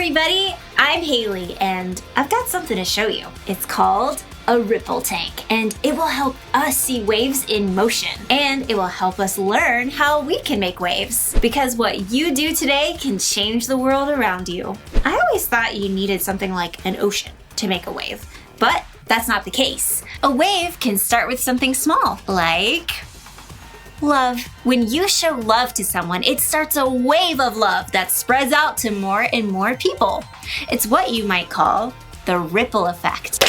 everybody, I'm Haley, and I've got something to show you. It's called a ripple tank, and it will help us see waves in motion, and it will help us learn how we can make waves, because what you do today can change the world around you. I always thought you needed something like an ocean to make a wave, but that's not the case. A wave can start with something small, like love. When you show love to someone, it starts a wave of love that spreads out to more and more people. It's what you might call the ripple effect.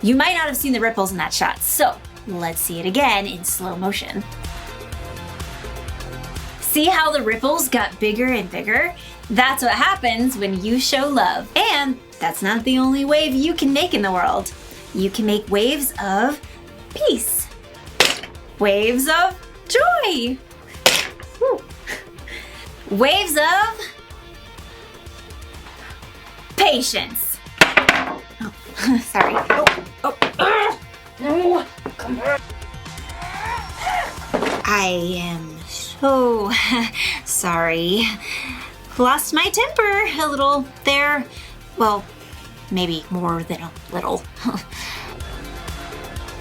You might not have seen the ripples in that shot, so let's see it again in slow motion. See how the ripples got bigger and bigger? That's what happens when you show love. And that's not the only wave you can make in the world. You can make waves of peace. Waves of joy. Woo. Waves of patience. Oh, sorry. No, come on. I am so sorry. Lost my temper a little there. Well, maybe more than a little.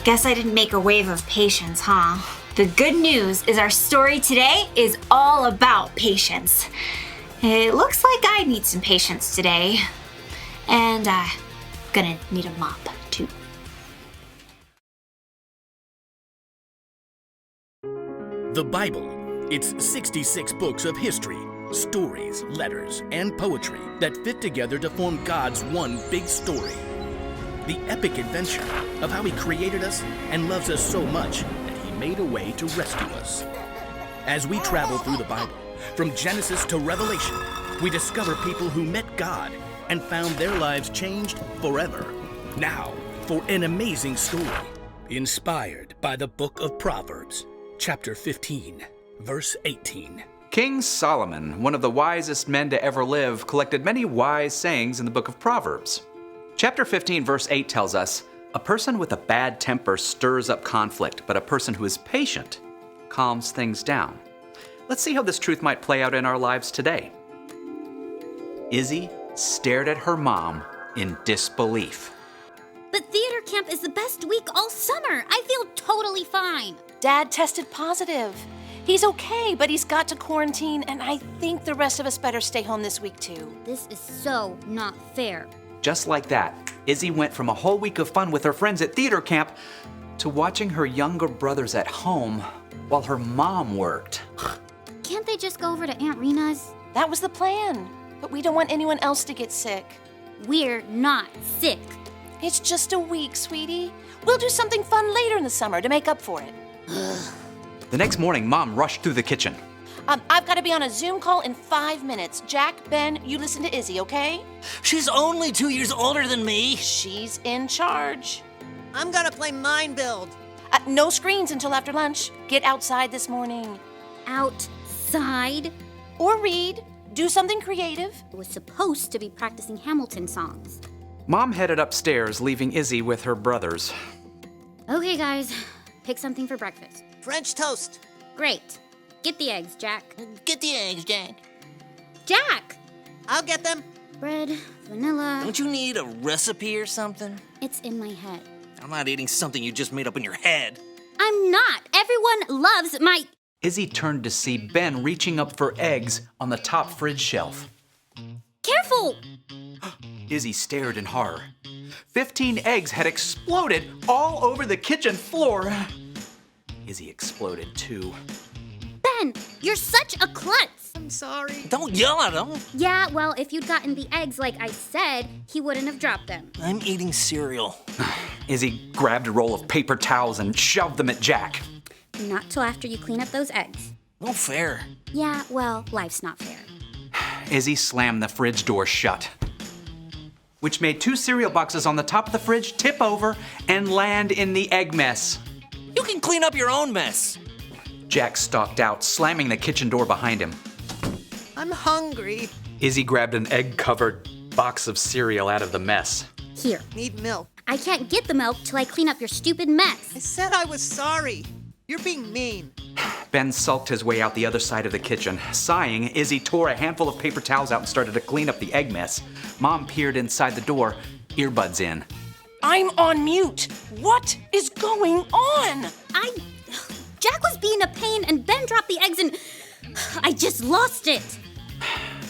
Guess I didn't make a wave of patience, huh? The good news is our story today is all about patience. It looks like I need some patience today. And I'm gonna need a mop, too. The Bible. It's 66 books of history, stories, letters, and poetry that fit together to form God's one big story. The epic adventure of how He created us and loves us so much that He made a way to rescue us. As we travel through the Bible, from Genesis to Revelation, we discover people who met God and found their lives changed forever. Now, for an amazing story, inspired by the book of Proverbs, chapter 15, verse 18. King Solomon, one of the wisest men to ever live, collected many wise sayings in the book of Proverbs. Chapter 15, verse 8 tells us, "A person with a bad temper stirs up conflict, but a person who is patient calms things down." Let's see how this truth might play out in our lives today. Izzy stared at her mom in disbelief. But theater camp is the best week all summer. I feel totally fine. Dad tested positive. He's okay, but he's got to quarantine, and I think the rest of us better stay home this week too. This is so not fair. Just like that, Izzy went from a whole week of fun with her friends at theater camp to watching her younger brothers at home while her mom worked. Can't they just go over to Aunt Rena's? That was the plan, but we don't want anyone else to get sick. We're not sick. It's just a week, sweetie. We'll do something fun later in the summer to make up for it. The next morning, Mom rushed through the kitchen. I've got to be on a Zoom call in 5 minutes. Jack, Ben, you listen to Izzy, okay? She's only 2 years older than me. She's in charge. I'm gonna play Mind Build. No screens until after lunch. Get outside this morning. Outside? Or read. Do something creative. I was supposed to be practicing Hamilton songs. Mom headed upstairs, leaving Izzy with her brothers. Okay, guys. Pick something for breakfast. French toast. Great. Get the eggs, Jack. Get the eggs, Jack. Jack! I'll get them. Bread, vanilla. Don't you need a recipe or something? It's in my head. I'm not eating something you just made up in your head. I'm not. Everyone loves my... Izzy turned to see Ben reaching up for eggs on the top fridge shelf. Careful! Izzy stared in horror. 15 eggs had exploded all over the kitchen floor. Izzy exploded too. Ben, you're such a klutz. I'm sorry. Don't yell at him. Yeah, well, if you'd gotten the eggs like I said, he wouldn't have dropped them. I'm eating cereal. Izzy grabbed a roll of paper towels and shoved them at Jack. Not till after you clean up those eggs. No fair. Yeah, well, life's not fair. Izzy slammed the fridge door shut, which made 2 cereal boxes on the top of the fridge tip over and land in the egg mess. You can clean up your own mess. Jack stalked out, slamming the kitchen door behind him. I'm hungry. Izzy grabbed an egg-covered box of cereal out of the mess. Here. Need milk. I can't get the milk till I clean up your stupid mess. I said I was sorry. You're being mean. Ben sulked his way out the other side of the kitchen. Sighing, Izzy tore a handful of paper towels out and started to clean up the egg mess. Mom peered inside the door, earbuds in. I'm on mute. What is going on? Jack was being a pain and Ben dropped the eggs and I just lost it.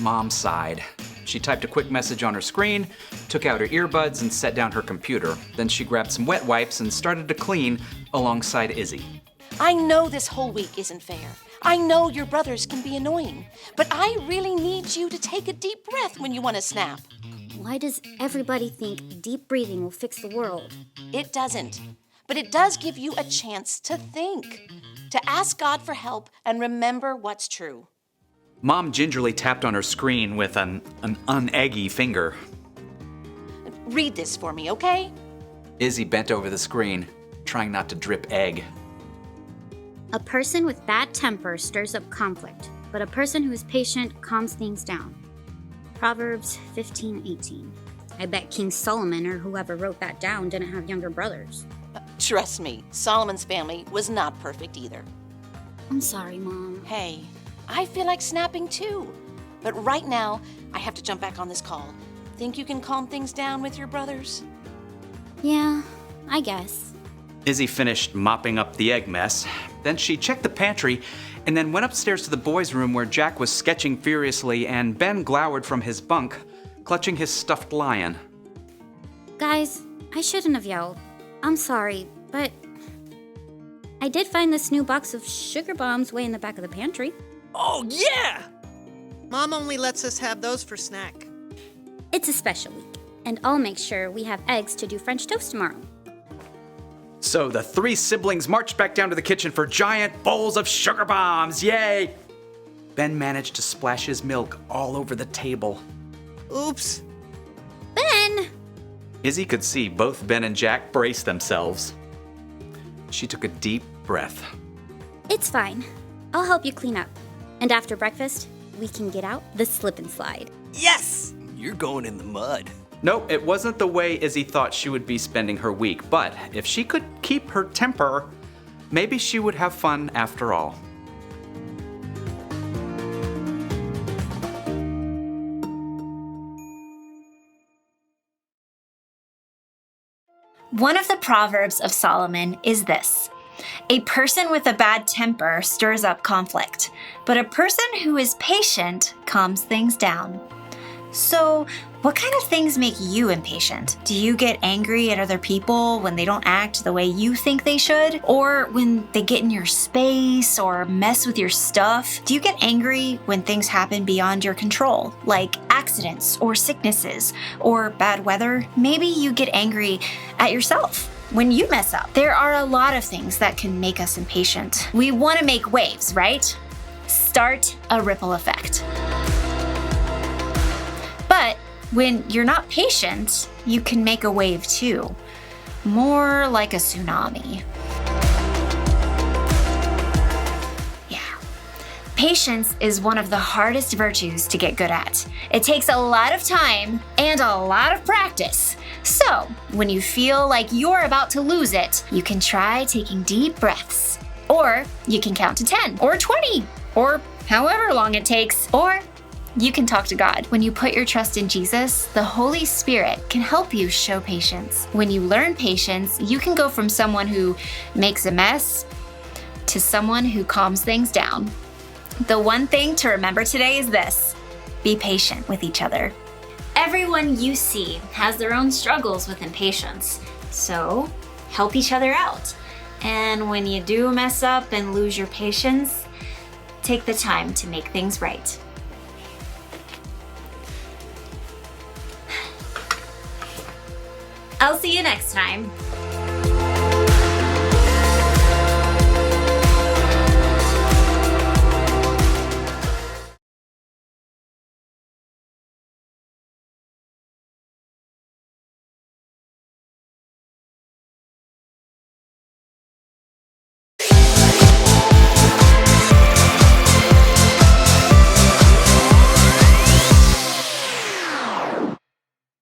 Mom sighed. She typed a quick message on her screen, took out her earbuds, and set down her computer. Then she grabbed some wet wipes and started to clean alongside Izzy. I know this whole week isn't fair. I know your brothers can be annoying, but I really need you to take a deep breath when you want to snap. Why does everybody think deep breathing will fix the world? It doesn't, but it does give you a chance to think, to ask God for help and remember what's true. Mom gingerly tapped on her screen with an uneggy finger. Read this for me, okay? Izzy bent over the screen, trying not to drip egg. A person with bad temper stirs up conflict, but a person who is patient calms things down. Proverbs 15:18. I bet King Solomon or whoever wrote that down didn't have younger brothers. Trust me, Solomon's family was not perfect either. I'm sorry, Mom. Hey, I feel like snapping too. But right now, I have to jump back on this call. Think you can calm things down with your brothers? Yeah, I guess. Izzy finished mopping up the egg mess. Then she checked the pantry and then went upstairs to the boys' room where Jack was sketching furiously and Ben glowered from his bunk, clutching his stuffed lion. Guys, I shouldn't have yelled. I'm sorry, but I did find this new box of sugar bombs way in the back of the pantry. Oh, yeah! Mom only lets us have those for snack. It's a special week, and I'll make sure we have eggs to do French toast tomorrow. So the three siblings marched back down to the kitchen for giant bowls of sugar bombs. Yay! Ben managed to splash his milk all over the table. Oops. Ben! Izzy could see both Ben and Jack brace themselves. She took a deep breath. It's fine. I'll help you clean up. And after breakfast, we can get out the slip and slide. Yes! You're going in the mud. Nope, it wasn't the way Izzy thought she would be spending her week, but if she could keep her temper, maybe she would have fun after all. One of the Proverbs of Solomon is this: a person with a bad temper stirs up conflict, but a person who is patient calms things down. So, what kind of things make you impatient? Do you get angry at other people when they don't act the way you think they should? Or when they get in your space or mess with your stuff? Do you get angry when things happen beyond your control, like accidents or sicknesses or bad weather? Maybe you get angry at yourself when you mess up. There are a lot of things that can make us impatient. We want to make waves, right? Start a ripple effect. But when you're not patient, you can make a wave too. More like a tsunami. Yeah. Patience is one of the hardest virtues to get good at. It takes a lot of time and a lot of practice. So, when you feel like you're about to lose it, you can try taking deep breaths. Or you can count to 10 or 20 or however long it takes. Or you can talk to God. When you put your trust in Jesus, the Holy Spirit can help you show patience. When you learn patience, you can go from someone who makes a mess to someone who calms things down. The one thing to remember today is this: be patient with each other. Everyone you see has their own struggles with impatience, so help each other out. And when you do mess up and lose your patience, take the time to make things right. I'll see you next time.